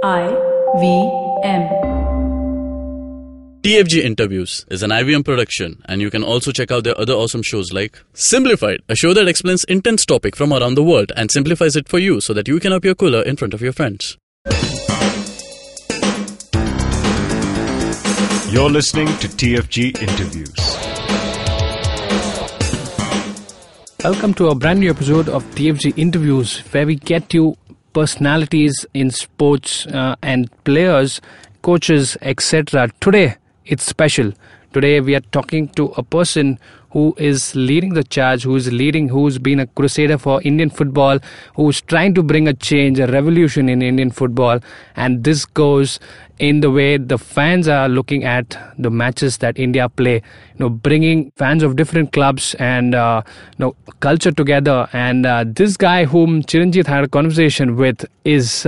IVM. TFG Interviews is an IVM production, and you can also check out their other awesome shows like Simplified, a show that explains intense topic from around the world and simplifies it for you so that you can appear cooler in front of your friends. You're listening to TFG Interviews. Welcome to a brand new episode of TFG Interviews, where we get you personalities in sports and players, coaches, etc. Today, it's special. Today, we are talking to a person who is leading the charge, who's been a crusader for Indian football, who's trying to bring a change, a revolution in Indian football. And this goes in the way the fans are looking at the matches that India play, bringing fans of different clubs and culture together. And this guy whom Chiranjit had a conversation with is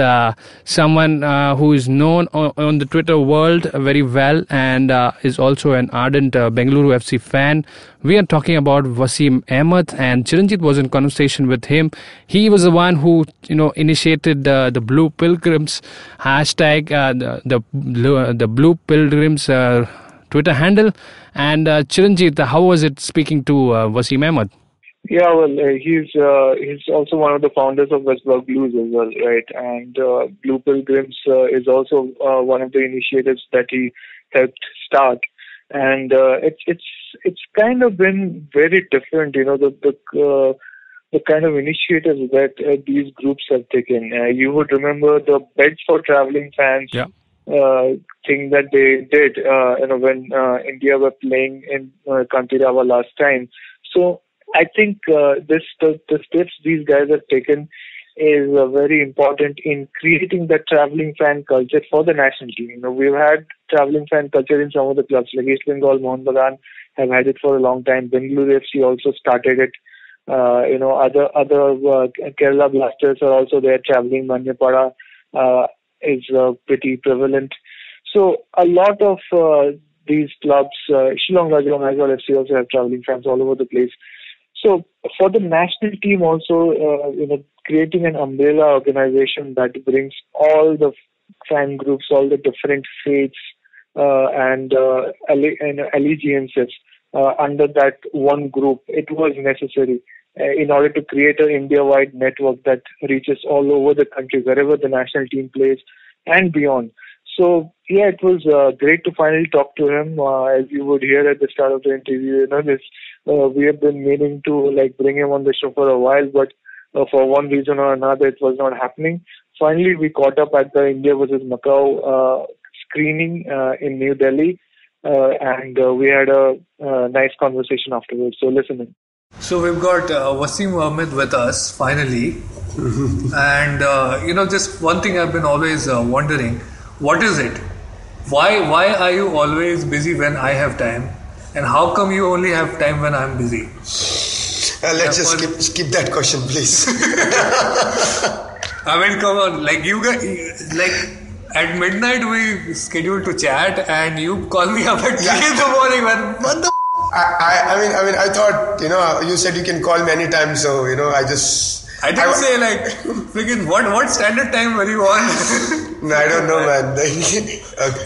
someone who is known on the Twitter world very well, and is also an ardent Bengaluru FC fan. We are talking about Waseem Ahmed, and Chiranjit was in conversation with him. He was the one who initiated the Blue Pilgrims hashtag, the Blue Pilgrims Twitter handle. And Chiranjit, how was it speaking to Waseem Ahmed? Yeah, well, he's also one of the founders of West Block Blues as well, right? And Blue Pilgrims is also one of the initiatives that he helped start. And it's kind of been very different, the kind of initiatives that these groups have taken. You would remember the Beds for Traveling Fans thing that they did, when India were playing in Kantirawa last time. So I think the steps these guys have taken is very important in creating that traveling fan culture for the national team. We've had traveling fan culture in some of the clubs, like East Bengal, Mohun Bagan have had it for a long time. Bengaluru FC also started it. Other Kerala Blasters are also there traveling. Manyapada is pretty prevalent. So a lot of these clubs, Shillong Rajong as well FC also have traveling fans all over the place. So for the national team also, creating an umbrella organization that brings all the fan groups, all the different faiths and allegiances under that one group, it was necessary in order to create an India-wide network that reaches all over the country, wherever the national team plays and beyond. So, yeah, it was great to finally talk to him. As you would hear at the start of the interview, we have been meaning to bring him on the show for a while, but for one reason or another, it was not happening. Finally, we caught up at the India versus Macau screening in New Delhi, and we had a nice conversation afterwards. So listen in. So we've got Waseem Ahmed with us, finally. And, just one thing I've been always wondering, what is it? Why are you always busy when I have time? And how come you only have time when I'm busy? Let's just skip that question, please. I mean, come on. You guys, at midnight we scheduled to chat, and you call me up at 3 in the morning. What the? I thought, you said you can call me anytime, so, I didn't say freaking what standard time were you on? No, I don't know, man.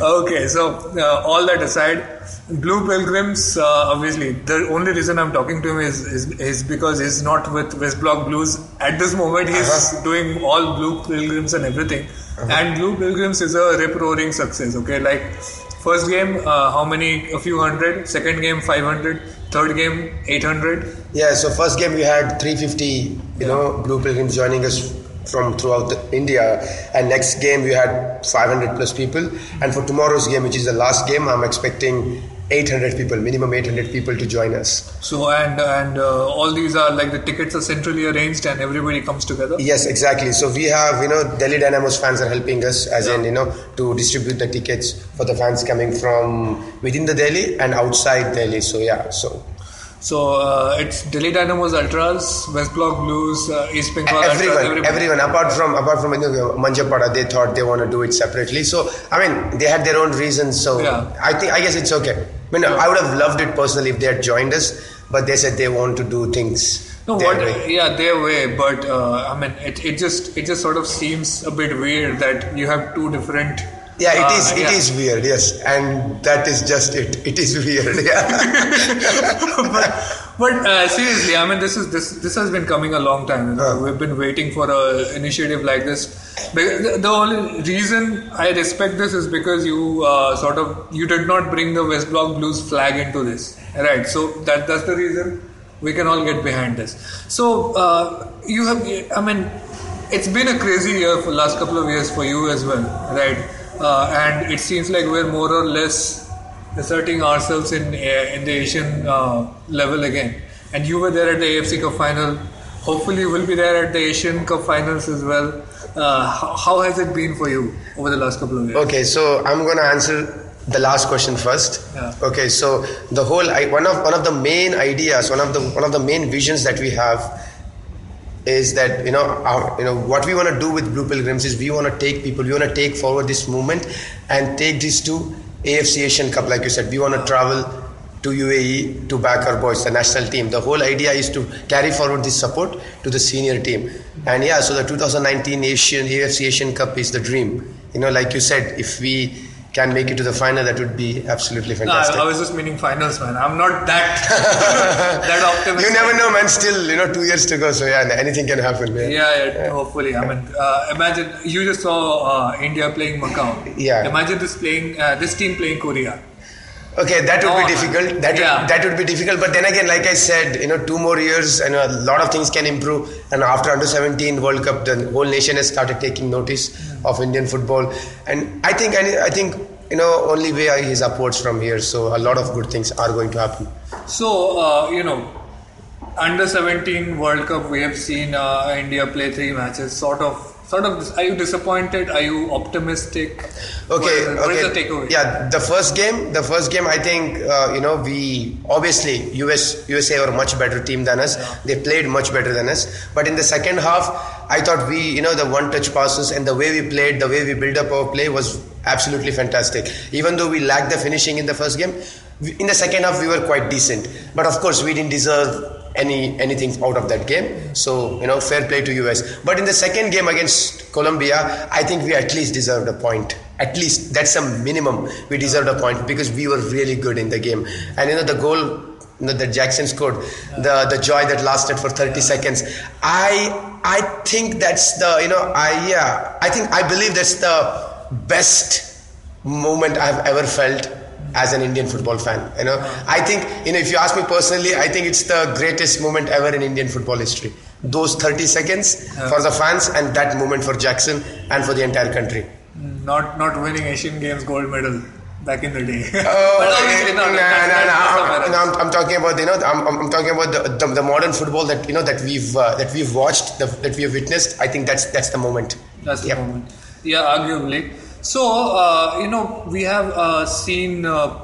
Okay, so all that aside, Blue Pilgrims, obviously, the only reason I'm talking to him is because he's not with West Block Blues at this moment. He's doing all Blue Pilgrims and everything. And Blue Pilgrims is a rip-roaring success, okay? First game, how many? A few hundred. Second game, 500. Third game, 800. Yeah, so first game we had 350, Blue Pilgrims joining us from throughout India. And next game we had 500 plus people. And for tomorrow's game, which is the last game, I'm expecting 800 people, minimum 800 people to join us. So, and all these are the tickets are centrally arranged and everybody comes together? Yes, exactly. So we have, Delhi Dynamos fans are helping us to distribute the tickets for the fans coming from within the Delhi and outside Delhi. So, yeah, So it's Delhi Dynamos Ultras, West Block Blues, East Bengal everyone apart from Manjapada, they thought they want to do it separately. So they had their own reasons. So I guess it's okay. I would have loved it personally if they had joined us, but they said they want to do things No, their what? way. Yeah, their way. But I mean, it just sort of seems a bit weird that you have two different. Yeah, it is weird, yes, and that is just it. It is weird, yeah. but seriously, I mean, this has been coming a long time. You know? We've been waiting for a initiative like this. The only reason I respect this is because you did not bring the West Block Blues flag into this, right? So that's the reason we can all get behind this. So it's been a crazy year for the last couple of years for you as well, right? And it seems like we're more or less asserting ourselves in the Asian level again. And you were there at the AFC Cup final. Hopefully, you will be there at the Asian Cup finals as well. How has it been for you over the last couple of years? Okay, so I'm going to answer the last question first. Yeah. Okay, so the whole one of the main ideas, one of the main visions that we have is that what we want to do with Blue Pilgrims is we want to take forward this movement and take this to AFC Asian Cup. Like you said, we want to travel to UAE to back our boys, the national team. The whole idea is to carry forward this support to the senior team. And yeah, so the 2019 AFC Asian Cup is the dream. Like you said, if we can make it to the final, that would be absolutely fantastic. No, I was just meaning finals, man. I'm not that optimistic. You never know, man. Still, 2 years to go, so yeah, anything can happen. Man. Yeah, hopefully. I mean, imagine you just saw India playing Macau. Yeah. Imagine this team playing Korea. Okay, that would be difficult. That would be difficult. But then again, like I said, 2 more years and a lot of things can improve. And after Under-17 World Cup, the whole nation has started taking notice of Indian football. And I think only way is upwards from here. So a lot of good things are going to happen. So Under-17 World Cup, we have seen India play 3 matches. Sort of. Are you disappointed? Are you optimistic? Okay. What is the takeaway? Yeah, the first game, I think we obviously USA were a much better team than us. Yeah. They played much better than us. But in the second half, I thought we, the one-touch passes and the way we played, the way we built up our play was absolutely fantastic. Even though we lacked the finishing in the first game, in the second half we were quite decent. But of course, we didn't deserve anything out of that game. So, fair play to US. But in the second game against Colombia, I think we at least deserved a point. At least that's a minimum. We deserved a point because we were really good in the game. And the goal that Jackson scored, the joy that lasted for 30 seconds. I think that's I believe that's the best moment I've ever felt as an Indian football fan. I think, if you ask me personally, I think it's the greatest moment ever in Indian football history. Those 30 seconds for the fans and that moment for Jackson and for the entire country. Not winning Asian Games gold medal back in the day. I'm talking about I'm talking about the modern football that we've watched, that we have witnessed. I think that's the moment. That's the moment. Yeah, arguably. So, we have seen the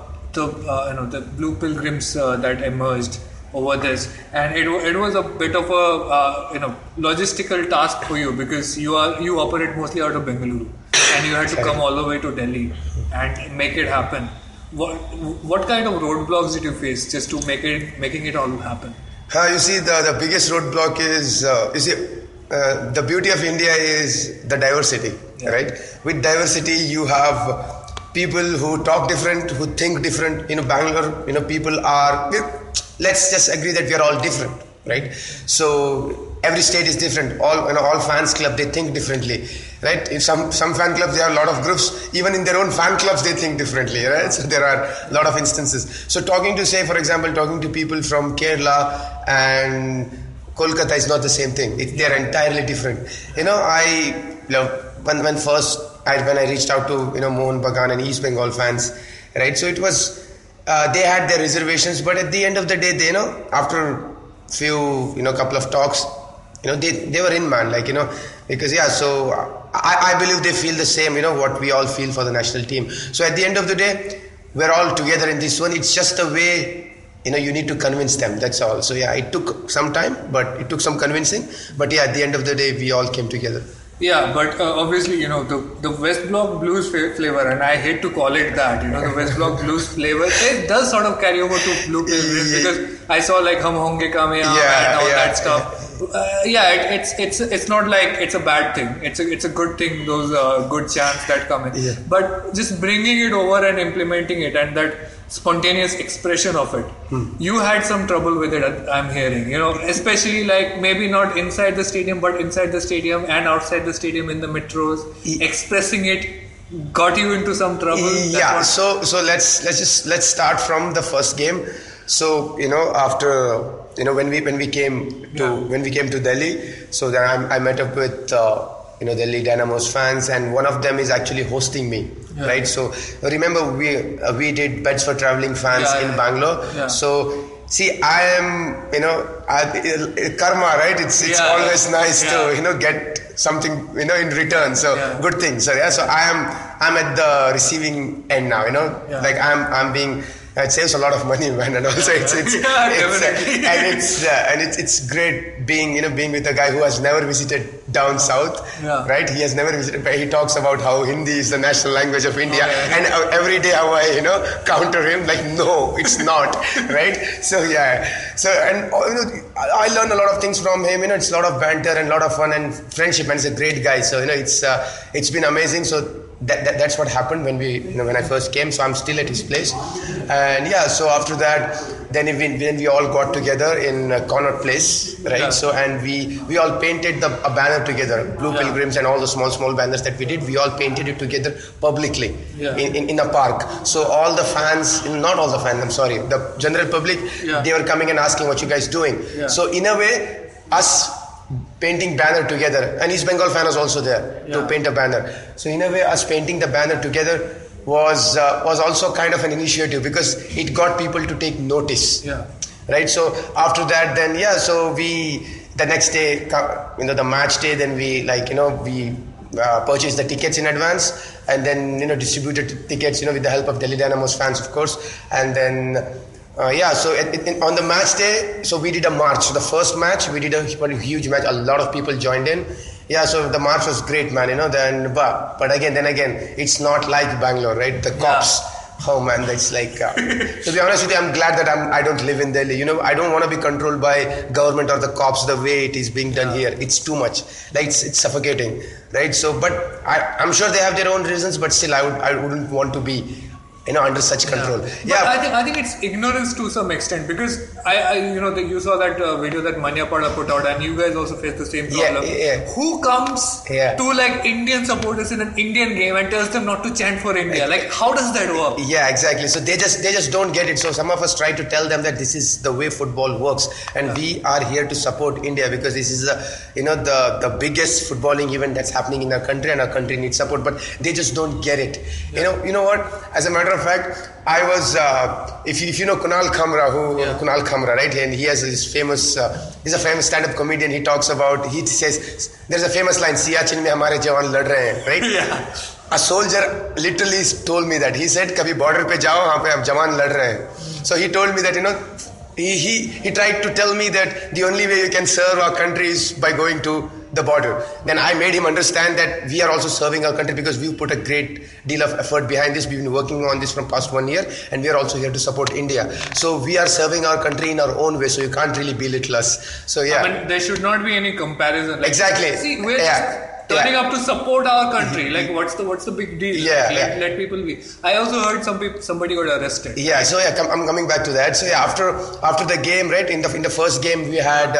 Blue Pilgrims that emerged over this, and it was a bit of a logistical task for you because you operate mostly out of Bengaluru, and you had to come all the way to Delhi and make it happen. What kind of roadblocks did you face just to making it all happen? You see, the biggest roadblock is the beauty of India is the diversity, right? With diversity, you have people who talk different, who think different. Bangalore, people are. Let's just agree that we are all different, right? So every state is different. All fans club, they think differently, right? In some fan clubs, there are a lot of groups. Even in their own fan clubs, they think differently, right? So there are a lot of instances. So talking to people from Kerala and Kolkata is not the same thing. They are entirely different. When I reached out to Mohun Bagan and East Bengal fans, right? So it was they had their reservations, but at the end of the day, after few couple of talks, they were in, man, because So I believe they feel the same, what we all feel for the national team. So at the end of the day, we're all together in this one. It's just the way. You need to convince them, that's all. So it took some time, but it took some convincing. But at the end of the day, we all came together. Yeah, but obviously, the West Block blues flavor, and I hate to call it that, the West Block blues flavor, it does sort of carry over to Blue Pilgrims because I saw like Hum Honge Kameyab and all that stuff. It's not like it's a bad thing. It's a good thing. Those good chants that come in, but just bringing it over and implementing it and that spontaneous expression of it. You had some trouble with it, I'm hearing, especially like maybe not inside the stadium, but inside the stadium and outside the stadium in the metros. Expressing it got you into some trouble. So let's start from the first game. So after when we came to Delhi, so then I met up with Delhi Dynamo's fans, and one of them is actually hosting me. Right, so remember we did beds for traveling fans in Bangalore. So see, I am karma, right? It's always nice to get something in return. So good thing. So so I'm at the receiving end now. Like I'm being. It saves a lot of money, man, and also it's great being with a guy who has never visited down south, right? He has never visited, but he talks about how Hindi is the national language of India, and every day how I counter him like, no, it's not, right? So and I learned a lot of things from him. It's a lot of banter and a lot of fun and friendship, and he's a great guy. So it's been amazing. So. That's what happened when when I first came. So I'm still at his place, and so after that, then we all got together in Connaught Place, right? So and we all painted a banner together, Blue Pilgrims, and all the small banners that we did. We all painted it together publicly in a park. So all the fans, not all the fans, I'm sorry, the general public, they were coming and asking what you guys doing. So in a way, us painting banner together, and East Bengal fan was also there to paint a banner. So in a way, us painting the banner together was also kind of an initiative because it got people to take notice. Right. So after that, then so we the next day, the match day, then we we purchased the tickets in advance, and then distributed tickets with the help of Delhi Dynamo's fans, of course, and then. So on the match day, so we did a march. So the first match, we did a huge match. A lot of people joined in. So the march was great, man. But again, it's not like Bangalore, right? The cops. Oh man, that's like. To be honest with you, I'm glad that I don't live in Delhi. I don't want to be controlled by government or the cops the way it is being done here. It's too much. Like it's suffocating, right? So, but I'm sure they have their own reasons. But still, I wouldn't want to be. Under such control. But I think it's ignorance to some extent because you saw that video that Manyapada put out, and you guys also face the same problem. Who comes to like Indian supporters in an Indian game and tells them not to chant for India? Like, how does that work? Yeah, exactly. So they just don't get it. So some of us try to tell them that this is the way football works, and we are here to support India because this is the biggest footballing event that's happening in our country, and our country needs support. But they just don't get it. You know what? As a matter of fact, I was if you know Kunal Khamra, right? And he has this famous he's a famous stand-up comedian. He says there's a famous line, Siachen mein hamare jawan lad rahe hain, right? A soldier literally told me that. He said, "Kabhi border pe jao, wahan pe ab jawan lad rahe hain." So he told me that he tried to tell me that the only way you can serve our country is by going to the border. Then I made him understand that we are also serving our country because we've put a great deal of effort behind this. We've been working on this from past 1 year, and we are also here to support India. So we are serving our country in our own way, so you can't really belittle us. So I mean, there should not be any comparison. Like, exactly. See, we're turning up to support our country. Like, what's the big deal? Let people be. I also heard somebody got arrested. I'm coming back to that. So after the game, right, in the first game we had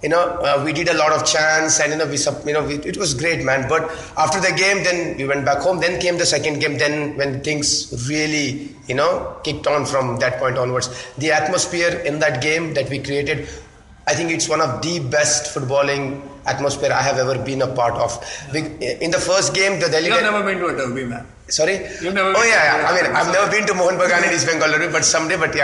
we did a lot of chants, and it was great, man. But after the game, then we went back home. Then came the second game. Then when things really kicked on from that point onwards, the atmosphere in that game that we created, I think it's one of the best footballing atmosphere I have ever been a part of. In the first game, the Delhi... You've never been to a derby, man. Sorry? You've never I mean, I've never been to Mohun Bagan in East Bengaluru, but someday. But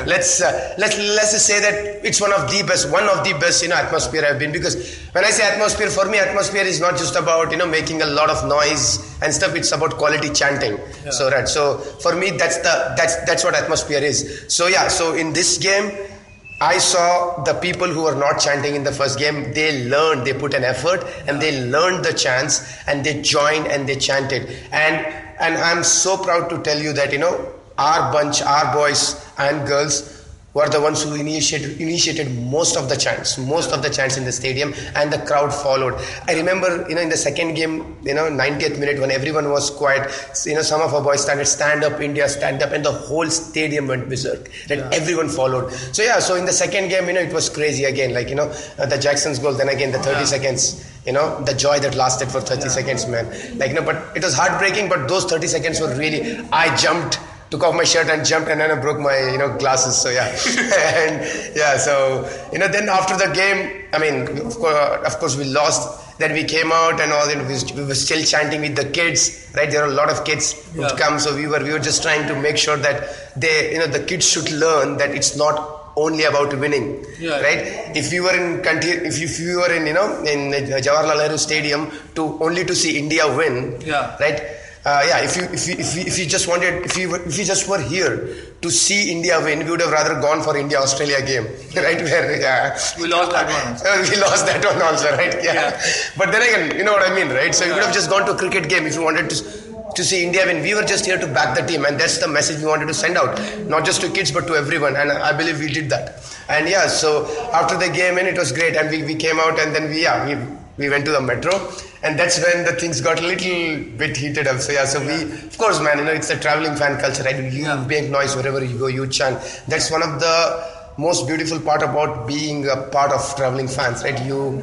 let's just say that it's one of the best atmosphere I've been. Because when I say atmosphere, for me, atmosphere is not just about making a lot of noise and stuff. It's about quality chanting. So for me, that's what atmosphere is. So in this game, I saw the people who were not chanting in the first game, they learned, they put an effort and they learned the chants and they joined and they chanted. And I'm so proud to tell you that, our bunch, our boys and girls were the ones who initiated most of the chants in the stadium, and the crowd followed. I remember, in the second game, 90th minute, when everyone was quiet, some of our boys started, stand up India, stand up, and the whole stadium went berserk, and everyone followed. So in the second game, it was crazy again, the Jackson's goal, then again the 30 seconds, the joy that lasted for 30 seconds, man. But it was heartbreaking, but those 30 seconds were really, I jumped, took off my shirt and jumped, and then I broke my glasses. So yeah, and yeah, so then after the game, I mean, of course we lost. Then we came out and all. We were still chanting with the kids, right? There are a lot of kids who'd come, so we were just trying to make sure that the kids should learn that it's not only about winning, right? If you were in Jawaharlal Nehru Stadium only to see India win, right? If you just were here to see India win, we would have rather gone for India-Australia game, right? Where, we lost that one. We lost that one also, right? Yeah. But then again, you know what I mean, right? So you would have just gone to a cricket game if you wanted to see India win. We were just here to back the team, and that's the message we wanted to send out, not just to kids but to everyone, and I believe we did that. And yeah, so after the game, it was great, and we came out, and then we went to the metro, and that's when the things got a little bit heated up. So we, of course, man, it's a traveling fan culture, right? You make noise wherever you go, you chant. That's one of the most beautiful part about being a part of traveling fans, right? You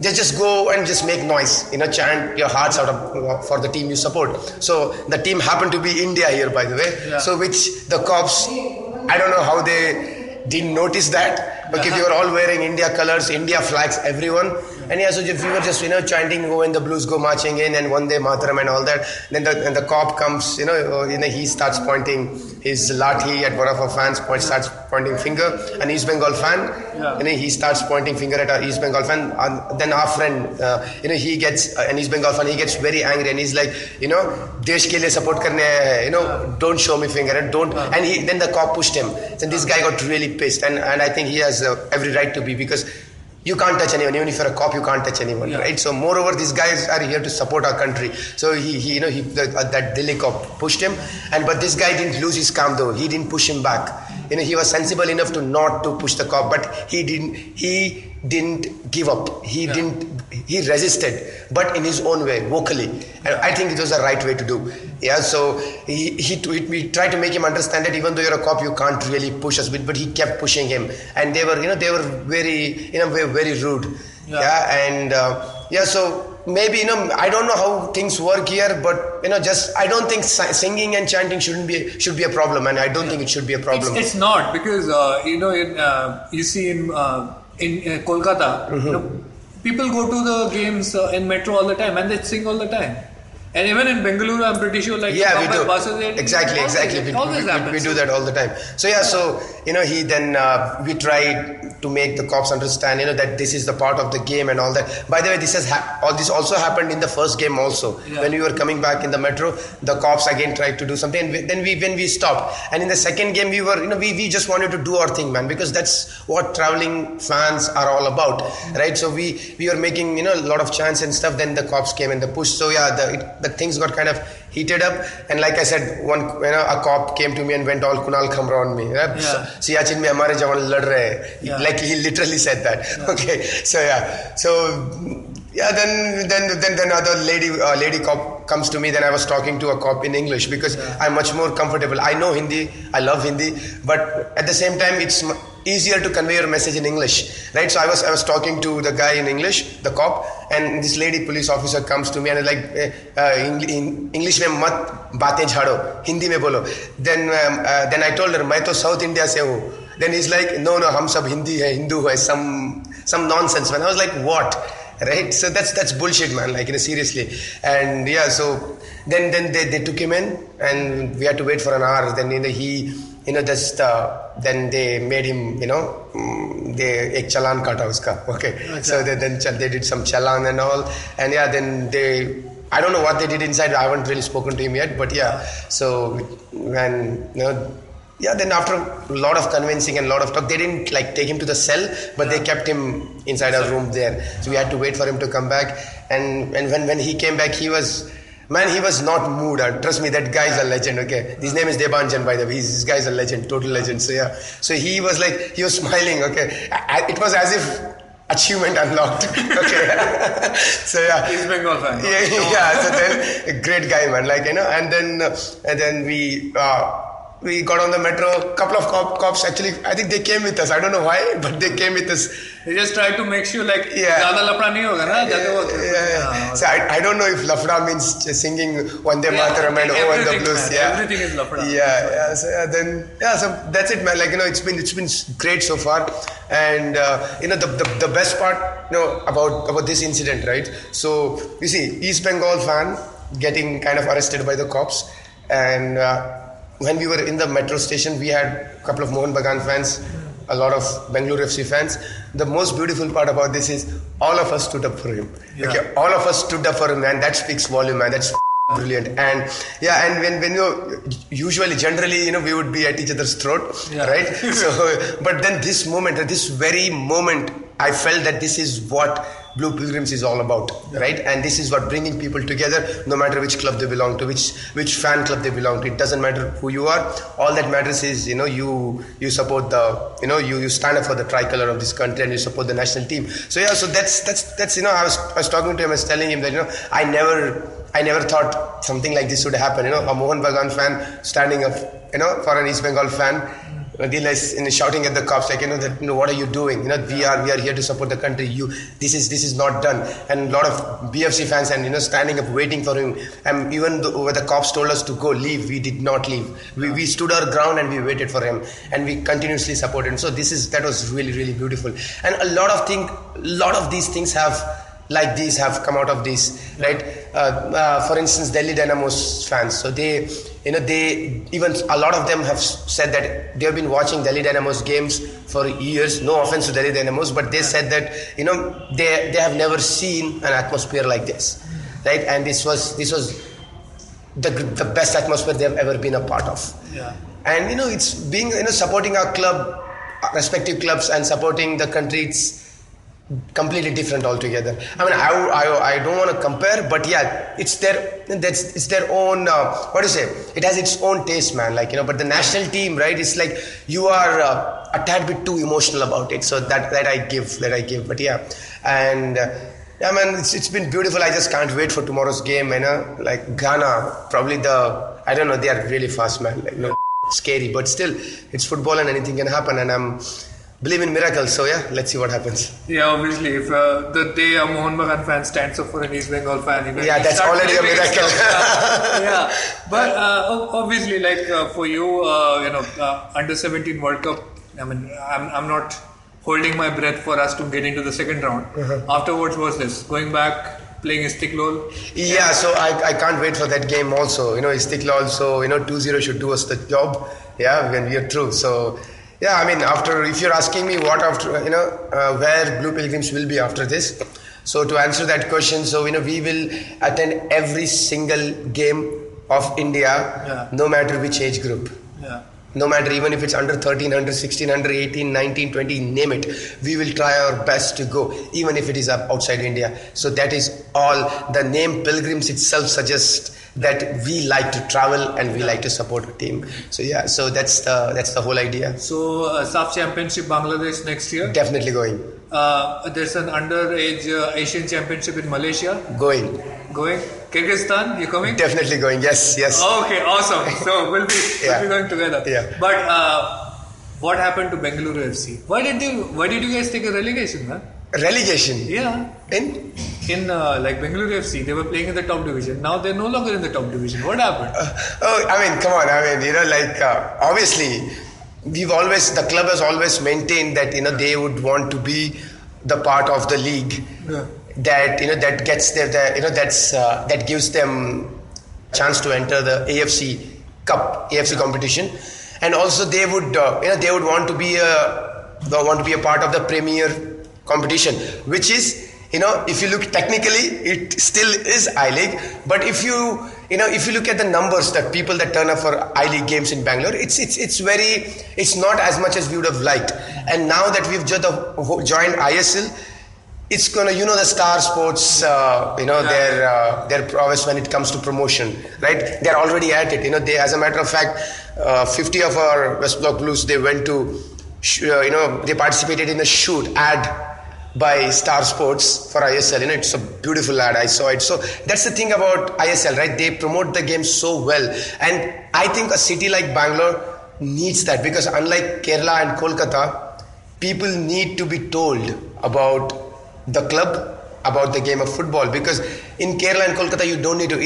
just go and just make noise, chant your hearts out for the team you support. So the team happened to be India here, by the way. So which the cops, I don't know how they didn't notice that. Okay, we were all wearing India colors, India flags, everyone. And yeah, so we were just, chanting, "Go when the Blues go marching in," and "Vande Mataram" and all that. Then the cop comes, he starts pointing his lathi at one of our fans, starts pointing finger, an East Bengal fan, and he starts pointing finger at our East Bengal fan. And then our friend, he gets an East Bengal fan, he gets very angry, and he's like, "Desh ke liye support karne hai, don't show me finger, and don't." And then the cop pushed him. So this guy got really pissed, and I think he has every right to be, because you can't touch anyone. Even if you're a cop, you can't touch anyone, right? So moreover, these guys are here to support our country. So that Delhi cop pushed him, but this guy didn't lose his calm though. He didn't push him back. He was sensible enough to not to push the cop, but he didn't give up. He resisted, but in his own way, vocally. And I think it was the right way to do. Yeah, so we tried to make him understand that even though you're a cop, you can't really push us, but he kept pushing him, and they were very, very rude. So maybe, I don't know how things work here, but I don't think singing and chanting should be a problem, and I don't think it should be a problem. It's not, because you see in Kolkata, people go to the games in metro all the time, and they sing all the time. And even in Bengaluru, I'm pretty sure, we do. Buses, exactly. We do that all the time. So we tried to make the cops understand, that this is the part of the game and all that. By the way, this also happened in the first game also. When we were coming back in the metro, the cops again tried to do something. And then when we stopped, and in the second game, we just wanted to do our thing, man, because that's what traveling fans are all about, right? So we were making, a lot of chants and stuff. Then the cops came and the push. So the things got kind of heated up, and like I said, a cop came to me and went all Kunal Khamra on me. Siachen mein hamare jawan lad rahe hain. Like he literally said that. Okay, then other lady cop comes to me. Then I was talking to a cop in English, because I'm much more comfortable. I know Hindi, I love Hindi, but at the same time, it's easier to convey your message in English, right? So I was talking to the guy in English, the cop, and this lady police officer comes to me and like, English mein mat baatein jhado, Hindi mein bolo. Then I told her, मैं तो South India से हूँ. Then he's like, no, हम सब Hindi है, Hindu है, some nonsense, man. I was like, what? Right? So that's bullshit, man. Seriously. And yeah, so then they took him in, and we had to wait for an hour. Then then they made him, they ek chalan kata uska. Okay. So then they did some chalan and all, and yeah, then I don't know what they did inside. I haven't really spoken to him yet, but yeah. So when yeah, then after a lot of convincing and a lot of talk, they didn't like take him to the cell, but they kept him inside our room there. So we had to wait for him to come back. And when he came back, he was not moved. Trust me, that guy is a legend. Okay, his name is Debanjan, by the way. This guy is a legend, total legend. So yeah, so he was smiling. Okay, it was as if achievement unlocked. Okay, so yeah, East Bengal fan. Yeah. So then, a great guy, man. Like, you know, and then we got on the metro. A couple of cops actually, I think they came with us. I don't know why, but they came with us. They just tried to make sure like ज़्यादा लफड़ा नहीं होगा ना. Yeah. So I don't know if lafda means singing Vande Mataram and Oh and the Blues. Man. Yeah, everything is lafda. Yeah. So that's it, man. Like, you know, it's been great so far. And you know, the best part, you know, about this incident, right? So you see, East Bengal fan getting kind of arrested by the cops, and when we were in the metro station, we had a couple of Mohan Bagan fans, a lot of Bengaluru FC fans. The most beautiful part about this is all of us stood up for him. Yeah. Okay, all of us stood up for him, man. That speaks volume, man. That's brilliant. And yeah, and when you know, generally, you know, we would be at each other's throat, right? So, but then this very moment, I felt that this is what Blue Pilgrims is all about, right? And this is what bringing people together, no matter which club they belong to, which fan club they belong to. It doesn't matter who you are. All that matters is, you know, you support you stand up for the tricolor of this country and you support the national team. So yeah, so that's you know, I was talking to him, I was telling him that, you know, I never thought something like this would happen. You know, a Mohan Bagan fan standing up, you know, for an East Bengal fan. Shouting at the cops, like, you know, what are you doing? You know, we are here to support the country. This is not done. And a lot of BFC fans, and, you know, standing up waiting for him. And even though the cops told us to go leave, we did not leave. We stood our ground and we waited for him, and we continuously supported him. So that was really, really beautiful. And a lot of these things have come out of this, right? For instance, Delhi Dynamo's fans. So they even a lot of them have said that they have been watching Delhi Dynamo's games for years. No offense to Delhi Dynamos, but they said that, you know, they have never seen an atmosphere like this, right? And this was the best atmosphere they have ever been a part of. Yeah. And, you know, it's being, you know, supporting our club, our respective clubs, and supporting the country. It's completely different altogether. I mean, I don't want to compare, but yeah, it's their own. What do you say? It has its own taste, man. Like, you know, but the national team, right? It's like you are a tad bit too emotional about it. So that I give. But yeah, and yeah, man, it's been beautiful. I just can't wait for tomorrow's game. You know, like Ghana, probably I don't know. They are really fast, man. Like, you know, scary, but still, it's football and anything can happen. And believe in miracles, so yeah, let's see what happens. Yeah, obviously, if the day a Mohan Bagan fan stands up for an East Bengal fan, you know, yeah, that's already a miracle. Yeah, but obviously, like for you, you know, under 17 World Cup. I mean, I'm not holding my breath for us to get into the second round. Afterwards, what's this? Going back, playing Istiklal? Yeah, so I can't wait for that game also. You know, Istiklal also, you know, 2-0 should do us the job. Yeah, when we are through. So. Yeah, I mean, if you're asking me what after, you know, where Blue Pilgrims will be after this. So to answer that question, so, you know, we will attend every single game of India, no matter which age group. Yeah. No matter, even if it's under 13, under 16, under 18, 19, 20, name it. We will try our best to go, even if it is outside India. So that is all. The name Pilgrims itself suggests that we like to travel and we like to support a team. So yeah, so that's the whole idea. So SAF Championship Bangladesh next year? Definitely going. There's an underage Asian Championship in Malaysia? Going. Kyrgyzstan, you coming? Definitely going, yes. Okay, awesome. So we'll be going together. Yeah. But what happened to Bengaluru FC? Why did you guys take a relegation, man? Relegation? Yeah. In like Bengaluru FC, they were playing in the top division. Now they're no longer in the top division. What happened? I mean, come on. I mean, you know, like obviously, the club has always maintained that, you know, they would want to be the part of the league that, you know, that gets them, you know, that gives them chance to enter the AFC Cup, AFC competition, and also they would, you know, they would want to be a part of the Premier competition, which is if you look technically, it still is I-League. But if you look at the numbers that people that turn up for I-League games in Bangalore, it's not as much as we would have liked. And now that we've joined ISL, it's gonna, the Star Sports, their prowess when it comes to promotion, right? They're already at it. They, as a matter of fact, 50 of our West Block Blues, they went to, they participated in a shoot ad by Star Sports for ISL. It's a beautiful ad. I saw it. So that's the thing about ISL, right? They promote the game so well, and I think a city like Bangalore needs that, because unlike Kerala and Kolkata, people need to be told about the club, about the game of football, because in Kerala and Kolkata you don't need to.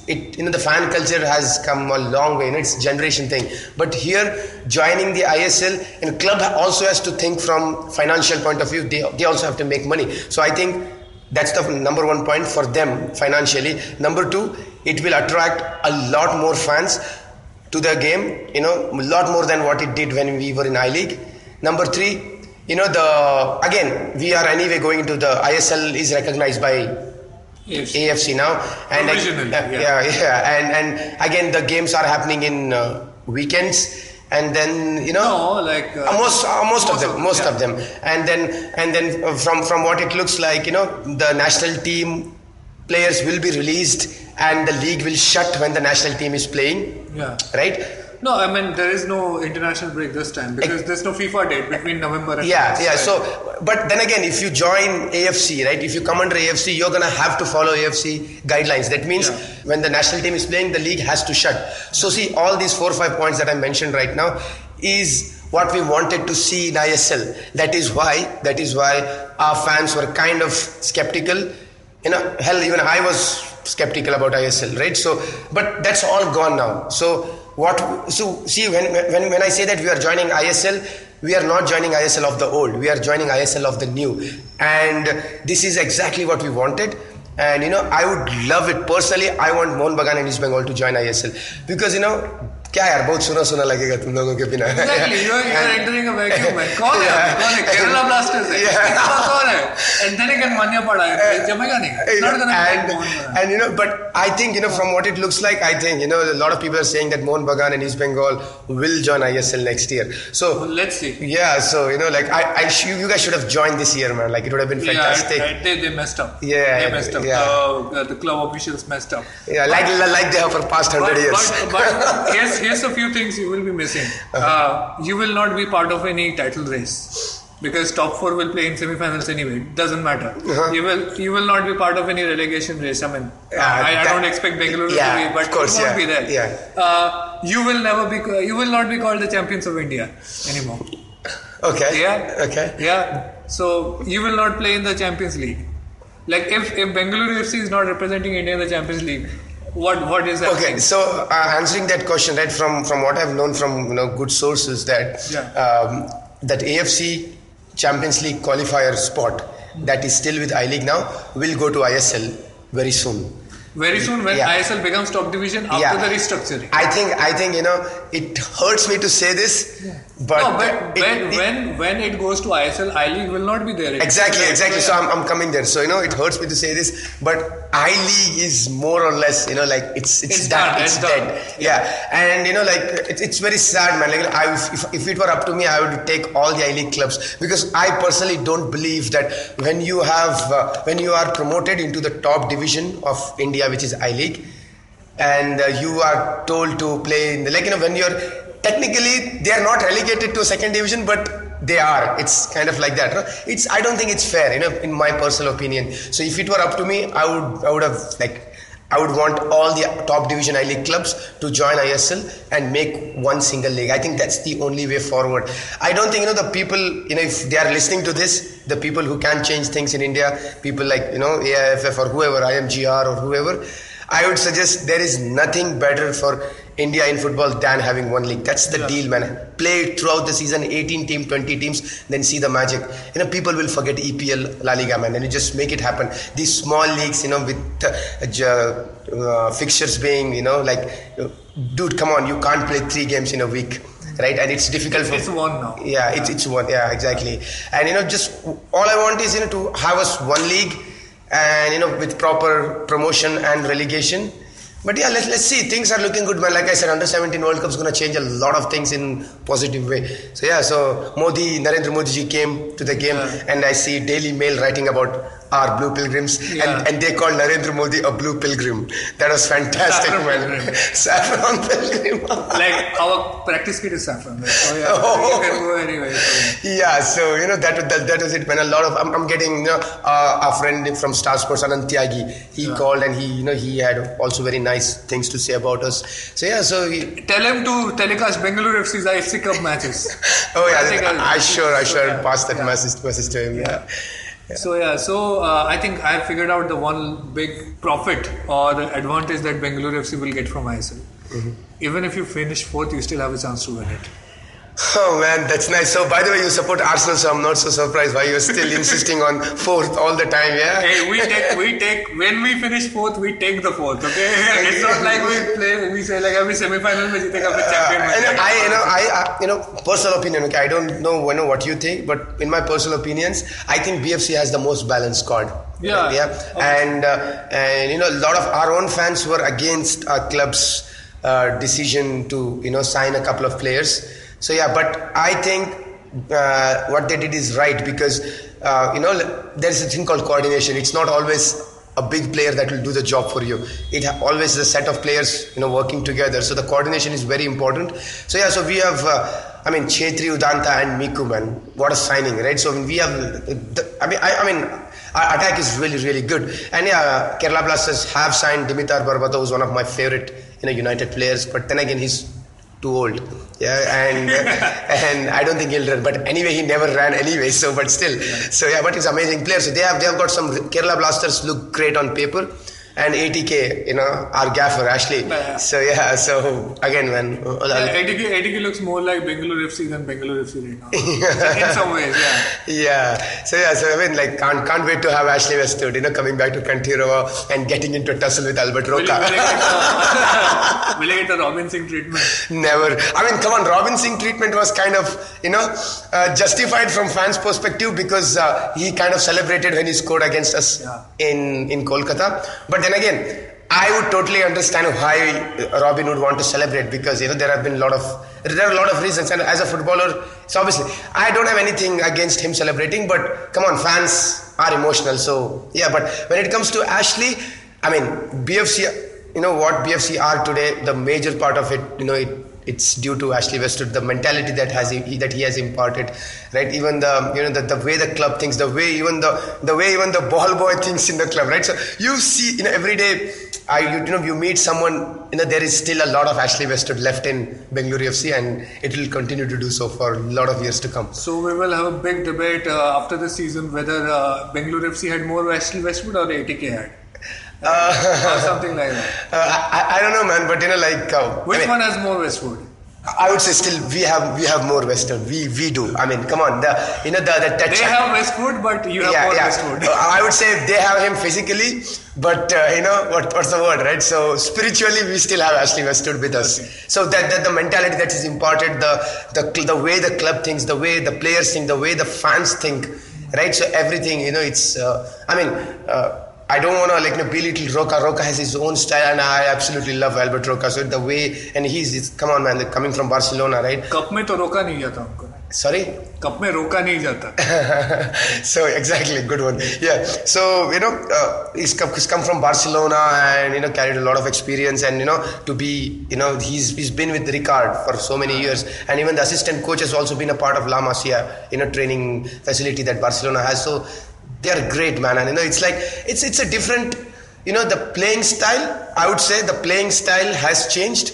The fan culture has come a long way. It's a generation thing. But here, joining the ISL, and club also has to think from financial point of view. They also have to make money. So I think that's the number one point for them financially. Number two, it will attract a lot more fans to the game. A lot more than what it did when we were in I-League. Number three, we are anyway going into the ISL is recognized by AFC now, and and again the games are happening in weekends, and then most of them, and then from what it looks like, the national team players will be released and the league will shut when the national team is playing, right? No, I mean, there is no international break this time because there's no FIFA date between November and March. So, but then again, if you join AFC, right, if you come under AFC, you're going to have to follow AFC guidelines. That means when the national team is playing, the league has to shut. So see, all these 4 or 5 points that I mentioned right now is what we wanted to see in ISL. That is why our fans were kind of skeptical. Hell, even I was skeptical about ISL, right? So, but that's all gone now. So see, when I say that we are joining ISL, we are not joining ISL of the old. We are joining ISL of the new. And this is exactly what we wanted. And, I would love it. Personally, I want Mohun Bagan and East Bengal to join ISL. Because, क्या यार बहुत सुना लगेगा तुम लोगों के बिना. Exactly, you are entering a vacuum, man. कौन है? Kerala Blasters है. कौन है? And then again Manya पड़ा है. जमेगा नहीं. Not gonna. And but I think from what it looks like, I think a lot of people are saying that Mohun Bagan and East Bengal will join ISL next year. So let's see. Yeah, so you guys should have joined this year, man. Like it would have been fantastic. They messed up. Yeah, they messed up. Yeah. The club officials messed up. Yeah, like they have for past 100 years. But here's a few things you will be missing. You will not be part of any title race because top 4 will play in semi-finals anyway. It doesn't matter. You will not be part of any relegation race. I mean, I don't expect Bengaluru to be, but you won't be there. Yeah. You will not be called the champions of India anymore. Okay. Yeah. Okay. Yeah. So you will not play in the Champions League. Like if Bengaluru FC is not representing India in the Champions League, what is that? Okay, so answering that question, right, from what I've known from good sources, that that AFC Champions League qualifier spot that is still with I-League now will go to ISL very soon. Very soon when ISL becomes top division after the restructuring. I think it hurts me to say this, but when it goes to ISL, I-League will not be there. Exactly. So I'm coming there. So it hurts me to say this, but I-League is more or less like it's done. It's dead. Yeah, and it's very sad, man. Like if it were up to me, I would take all the I-League clubs, because I personally don't believe that when you are promoted into the top division of India, which is I-League, and you are told to play in when you're technically they are not relegated to a second division, but they are. It's kind of like that. I don't think it's fair, in my personal opinion. So if it were up to me, I would want all the top division I-League clubs to join ISL and make one single league. I think that's the only way forward. I don't think the people, if they are listening to this, the people who can change things in India, people like AIFF or whoever, IMGR or whoever, I would suggest there is nothing better for India in football than having one league. That's the deal, man. Play it throughout the season, 18 teams, 20 teams, then see the magic. People will forget EPL, La Liga, man, and you just make it happen. These small leagues, with fixtures being, dude, come on, you can't play 3 games in a week. right? And it's difficult. It's one now. Yeah, it's one. Yeah, exactly. And just all I want is to have us one league, and with proper promotion and relegation. But yeah, let's see. Things are looking good, man. Like I said, Under-17 World Cup is going to change a lot of things in positive way. So yeah, so Narendra Modi ji came to the game, and I see Daily Mail writing about our Blue Pilgrims, and they called Narendra Modi a Blue Pilgrim. That was fantastic, man. Saffron Pilgrim. Like our practice kit is saffron, right? So yeah, you can go anyway. So. Yeah, so that was it, man. A lot of I'm getting a friend from Star Sports, Anand Tyagi. He called, and he had also very nice things to say about us. So yeah, so tell him to telecast Bengaluru FC's IFC Cup matches. Oh yeah, I sure pass that message to him. Yeah. So I think I figured out the one big profit or the advantage that Bengaluru FC will get from ISL. Mm-hmm. Even if you finish fourth, you still have a chance to win it. Oh man, that's nice. So by the way, you support Arsenal, so I'm not so surprised why you're still insisting on fourth all the time, yeah? Hey, we take when we finish fourth, we take the fourth, okay? It's not like we say like every semi-final we take up a champion. I personal opinion, okay, I don't know what you think, but in my personal opinions, I think BFC has the most balanced squad. Yeah. Okay. And a lot of our own fans were against our club's decision to sign a couple of players. So yeah, but I think what they did is right, because there's a thing called coordination. It's not always a big player that will do the job for you. It always is a set of players working together. So the coordination is very important. So yeah, so we have Chetri, Udanta and Miku, man. What a signing, right? So we have our attack is really, really good. And yeah, Kerala Blasters have signed Dimitar Barbato, who's one of my favorite United players. But then again, he's too old, and I don't think he'll run. But anyway, he never ran anyway. So, but still, so yeah, but he's an amazing player. So they have got some Kerala Blasters look great on paper, and 80K, our gaffer Ashley. So yeah, so again, man, 80K looks more like Bengaluru FC than Bengaluru FC right now. In some ways, yeah. So I mean, like, can't wait to have Ashley Westwood, coming back to Kantirova and getting into a tussle with Albert Roca. Will I get the Robin Singh treatment? Never. I mean, come on, Robin Singh treatment was kind of, justified from fans' perspective, because he kind of celebrated when he scored against us in Kolkata. But then again, I would totally understand why Robin would want to celebrate, because there are a lot of reasons, and as a footballer, so obviously I don't have anything against him celebrating, but come on, fans are emotional. So yeah, but when it comes to Ashley, I mean, BFC, what BFC are today, the major part of it, it's due to Ashley Westwood, the mentality that he has imparted, right? Even the way the club thinks, the way even the ball boy thinks in the club, right? So you see, every day, you meet someone, there is still a lot of Ashley Westwood left in Bengaluru FC, and it will continue to do so for a lot of years to come. So we will have a big debate after the season whether Bengaluru FC had more Ashley Westwood or the ATK had. Or something like that. I don't know, man, but which one has more Westwood? I would say still we have more Westwood. We do. I mean, come on, the touch. They have Westwood, but you have more Westwood. I would say they have him physically, but what's the word, right? So spiritually, we still have Ashley Westwood with us. Okay. So that the mentality that is imparted, the way the club thinks, the way the players think, the way the fans think, right? So everything, it's. I don't want to belittle Roca. Roca has his own style, and I absolutely love Albert Roca. So the way, and he's come on, man, coming from Barcelona, right? Cup में तो रोका नहीं जाता हमको. Sorry? Cup में रोका नहीं जाता. So exactly, good one. Yeah. So he's come from Barcelona and carried a lot of experience, and to be he's been with Ricard for so many years, and even the assistant coach has also been a part of La Masia training facility that Barcelona has. So they are great, man, and it's like it's a different, the playing style. I would say the playing style has changed,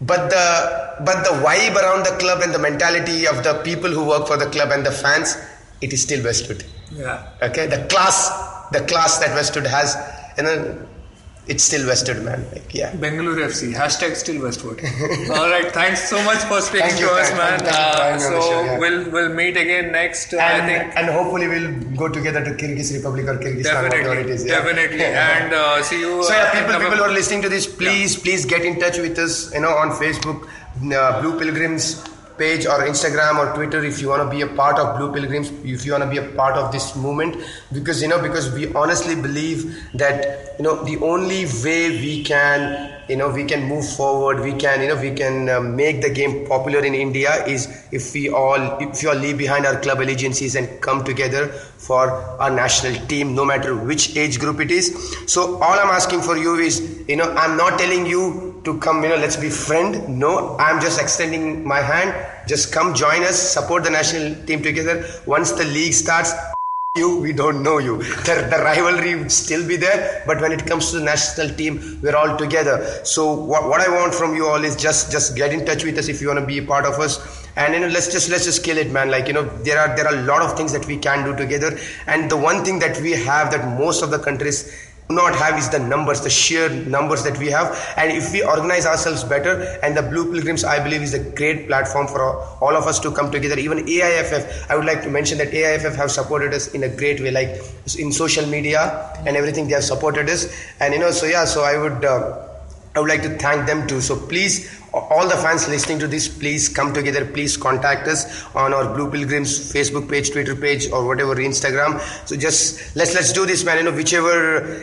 but the vibe around the club and the mentality of the people who work for the club and the fans, it is still Westwood. Yeah. Okay, the class that Westwood has, it's still Westwood, man. Like, yeah. Bengaluru FC, hashtag still Westwood. All right, thanks so much for speaking Thank you, to us, thank man. you for having me on the show, yeah. We'll meet again next, I And, think. and hopefully we'll go together to Kyrgyz Republic or Kyrgyzstan, whatever it is. Yeah. Definitely. And see you. So yeah, people who are listening to this, please get in touch with us, on Facebook, Blue Pilgrims page or Instagram or Twitter if you want to be a part of Blue Pilgrims, if you want to be a part of this movement, because we honestly believe that the only way we can move forward, we can make the game popular in India is if we all leave behind our club allegiances and come together for our national team, no matter which age group it is. So all I'm asking for you is, I'm not telling you to come, let's be friend. No, I'm just extending my hand. Just come join us, support the national team together. Once the league starts, we don't know you. The rivalry would still be there, but when it comes to the national team, we're all together. So what I want from you all is just get in touch with us if you want to be a part of us. And let's just kill it, man. Like, there are a lot of things that we can do together. And the one thing that we have that most of the countries do not have is the numbers, the sheer numbers that we have. And if we organize ourselves better, and the Blue Pilgrims, I believe, is a great platform for all of us to come together. Even AIFF, I would like to mention that AIFF have supported us in a great way, like in social media and everything. They have supported us, and so I would like to thank them too. So please, all the fans listening to this, please come together. Please contact us on our Blue Pilgrims Facebook page, Twitter page, or whatever, Instagram. So just let's do this, man. Wherever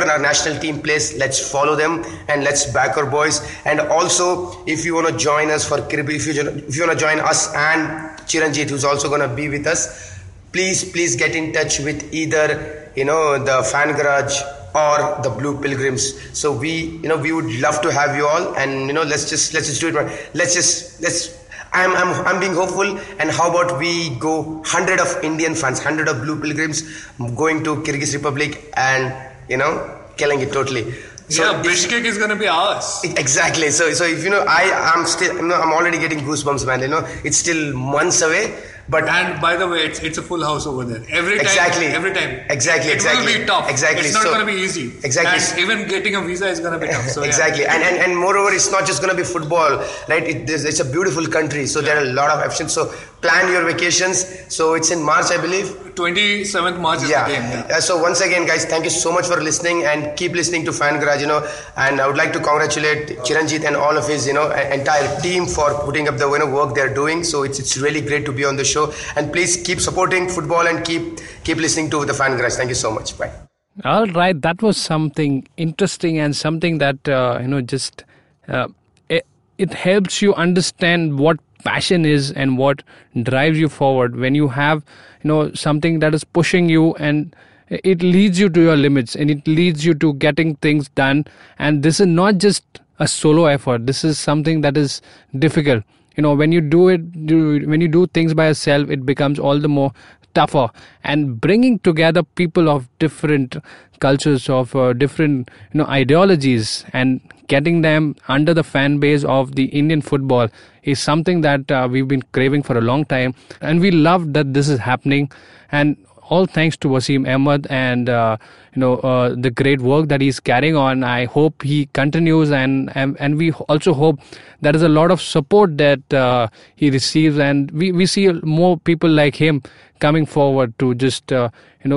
our national team plays, let's follow them and let's back our boys. And also, if you want to join us for Kirby, if you want to join us and Chiranjit, who's also going to be with us, please get in touch with either the Fan Garage or the Blue Pilgrims. So we would love to have you all, and let's just do it, man. I'm being hopeful, and how about we go 100 of Indian fans, 100 of Blue Pilgrims going to Kyrgyz Republic and killing it totally. So yeah, Bishkek is going to be ours. Exactly. So if I'm already getting goosebumps, man. It's still months away. And by the way, it's a full house over there. Every time. Exactly. It will be tough. Exactly. It's not going to be easy. Exactly. And even getting a visa is going to be tough. So exactly. Yeah. And moreover, it's not just going to be football, right? It's a beautiful country. So there are a lot of options. So plan your vacations. So it's in March, I believe. 27th March is the game. Yeah. So once again, guys, thank you so much for listening, and keep listening to Fan Garage, and I would like to congratulate Chiranjit and all of his, entire team for putting up the work they're doing. So it's really great to be on the show, and please keep supporting football and keep listening to the Fan Garage. Thank you so much. Bye. All right, that was something interesting and something that it helps you understand what passion is and what drives you forward. When you have something that is pushing you, and it leads you to your limits, and it leads you to getting things done. And this is not just a solo effort. This is something that is difficult. When you do things by yourself, it becomes all the more tougher. And bringing together people of different cultures, of different ideologies, and getting them under the fan base of the Indian football is something that we've been craving for a long time, and we love that this is happening. And all thanks to Waseem Ahmed and the great work that he's carrying on. I hope he continues, and we also hope there is a lot of support that he receives, and we see more people like him coming forward to just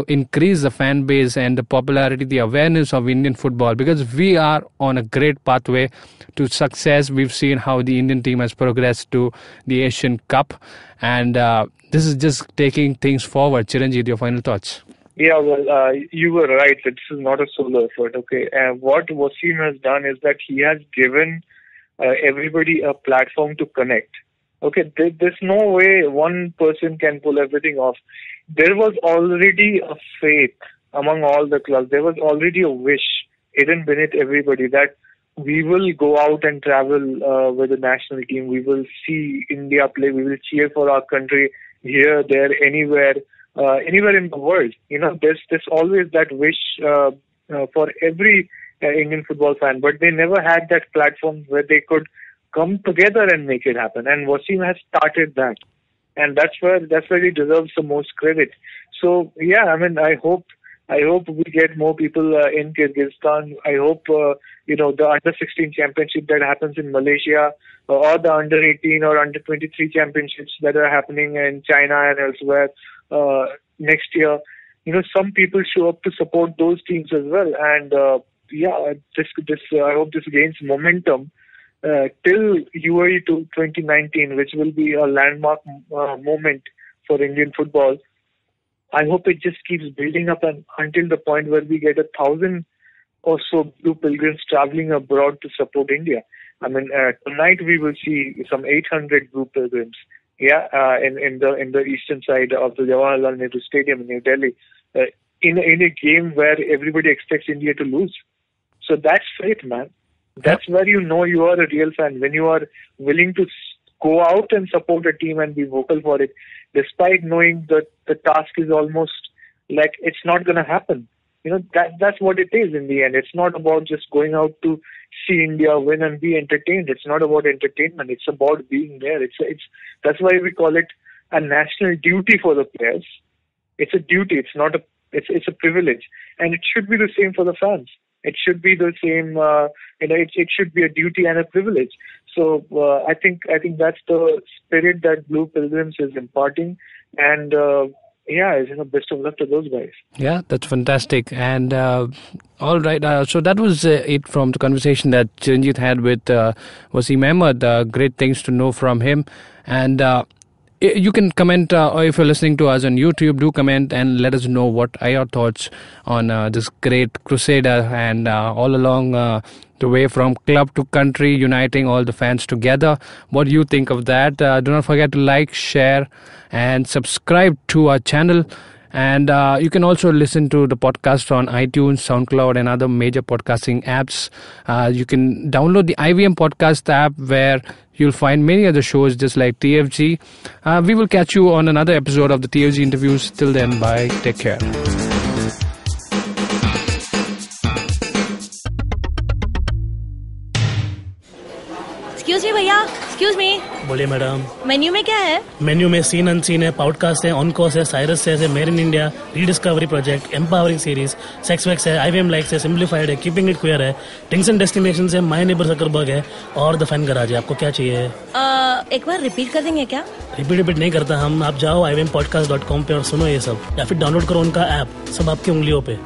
increase the fan base and the popularity, the awareness of Indian football, because we are on a great pathway to success. We've seen how the Indian team has progressed to the Asian Cup, and this is just taking things forward. Chiranjit, your final thoughts? Yeah, well, you were right that this is not a solo effort, okay? What Waseem has done is that he has given everybody a platform to connect. Okay, there's no way one person can pull everything off. There was already a faith among all the clubs. There was already a wish hidden beneath everybody that we will go out and travel with the national team. We will see India play. We will cheer for our country here, there, anywhere in the world. There's always that wish for every Indian football fan, but they never had that platform where they could come together and make it happen. And Waseem has started that, and that's where he deserves the most credit. So yeah, I hope I hope we get more people in Kyrgyzstan. I hope, the under-16 championship that happens in Malaysia, or the under-18 or under-23 championships that are happening in China and elsewhere next year. Some people show up to support those teams as well. And I hope this gains momentum till UAE 2019, which will be a landmark moment for Indian football. I hope it just keeps building up until the point where we get 1,000 or so Blue Pilgrims traveling abroad to support India. I mean, tonight we will see some 800 Blue Pilgrims. In the eastern side of the Jawaharlal Nehru Stadium in New Delhi, in a game where everybody expects India to lose. So that's faith, man. That's where you know you are a real fan, when you are willing to go out and support a team and be vocal for it, despite knowing that the task is almost like it's not going to happen. That's what it is in the end. It's not about just going out to see India win and be entertained. It's not about entertainment. It's about being there. That's why we call it a national duty for the players. It's a duty. It's not it's a privilege, and it should be the same for the fans. It should be the same. It should be a duty and a privilege. So I think that's the spirit that Blue Pilgrims is imparting, and best of luck to those guys. Yeah, that's fantastic. And all right, so that was it from the conversation that Chiranjit had with Waseem Ahmed. Great things to know from him. And you can comment, or if you're listening to us on YouTube, do comment and let us know what are your thoughts on this great crusader and all along the way from club to country, uniting all the fans together. What do you think of that? Do not forget to like, share and subscribe to our channel. And you can also listen to the podcast on iTunes, SoundCloud and other major podcasting apps. You can download the IVM podcast app, where you'll find many other shows just like TFG. We will catch you on another episode of the TFG interviews. Till then, bye. Take care. Excuse me भैया, excuse me. बोलिए madam. Menu में क्या है? Menu में scene unseen है, podcast है, on course है, Cyrus है, made in India, rediscovery project, empowering series, sex wax है, IVM लाइक्स है, सिंप्लीफाइड है, कीपिंग इट क्वियर है, टिंग्स एंड डेस्टिनेशंस है, माय नेबर जकरबर्ग है और द फैन गराज है. आपको क्या चाहिए? एक बार रिपीट कर देंगे क्या? रिपीट नहीं करता हम. आप जाओ IVMpodcast.com पे और सुनो ये सब, या फिर डाउनलोड करो उनका ऐप. सब आपकी उंगलियों पे.